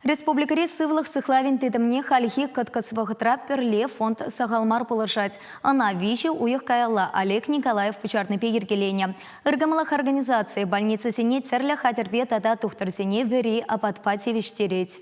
Республикари сывлых сыхлавин тыдымне хальхи каткасвахтра перле фонд сагалмар положать. Она вичи уих каяла Олег Николаев печарный пегергеленя. Иргамалах организации больницы сине церля хатербе тада тухтарсине вери апатпати виштереть.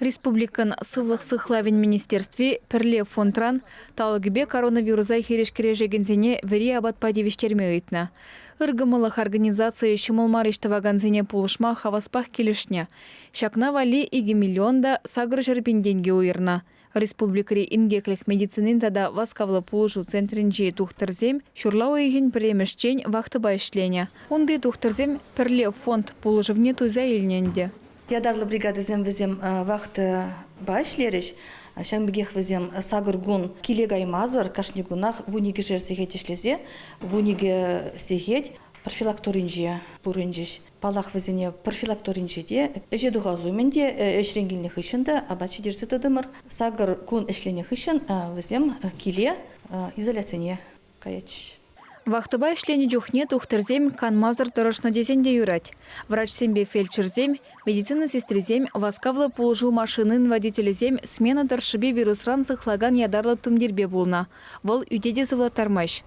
Республикан сывлых сыхлавин министерстве перле фонтран талгыбе коронавируса хиришкережегензине вери апатпати виштермейтна. Иргамалах организации шымылмариштаваганзине пулышма хаваспах келешне. Шакна вали 2 миллионда сагыр жерпенденге уйырна. Республикари ингеклих медицинин тада васкавлы пулышу центринжи тухтырзем шурлау егін премешчен вақты байшлене. Онды тухтырзем перле фонд пулышывне туйза елненде. Ядарлы бригадызем візем вақты байшлеріш. Шаңбегех візем сагыр гун килегай мазыр кашнигунах вуниге жерсегет ишлезе, вуниге сегет профилакторинже бурынжиш. Палах візене профилакторинжеде жедуға зуменде эшренгіліне хышында абачи дерсі тыдымыр. Сагыр гун эшлене хышын візем киле изоляцияне каячиш. Вахтыба ишлени жухне тухтырзем канмазыр тұрышны дезенде юрать. Врач-сембе фельдшерзем, медицина сестрезем, васкавлы пулжу машинын водителезем смена торшыбе вирусран сыхлаган ядарлы тумдербе булна. Вол үдеде зывлатармаш.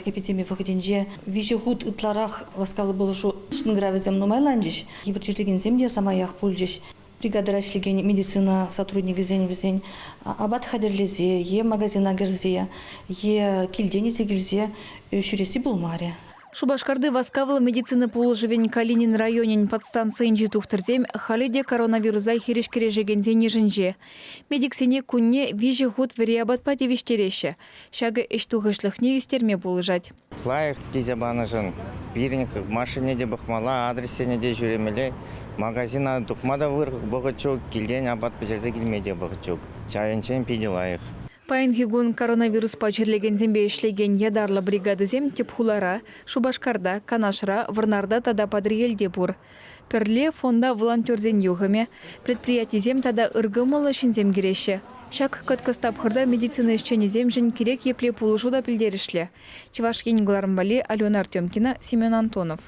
Эпидемия вахыденже вижу худ утларах васкавлы пулжу шныгравезем нумайланжиш. Еврчилеген земде самаях пульжиш. Бригадара ишлеген медицина сотруднигізен візен абат хадерлезе, е магазина герзе, е килденизе герзе, шүресі булмаре. Шубашкарды васкавлы медицина пулжывен Калинин районен подстанцийнжи тухтырзем халиде коронавируса хиришкережегензене жинже. Медиксене кунне вижи худ вариабатпати виштереше. Шагы эштуғышлықне юстерме пулжать. Лайық кезебанышын бирінг машине де бұқмала, адресене де жүремеле. Магазина тухмада вырық бұғычук, келден абат пежерде келмеде бұғычук. Чайынчен пиде лайық. Пайынхигун коронавирус пачерлеген зембе ишлеген ядарлы бригадызем тепхулара, Шубашкарда, Канашра, Варнарда тада падриелде бур. Перле фонда волонтерзен югаме, предприятизем тада ыргымылы шинзем кереше. Шак каткастапхырда медицина ишченезем жин керек епле пулушуда пилдеришле. Чеваш Ениглармбали, Алена Артемкина, Семен Антонов.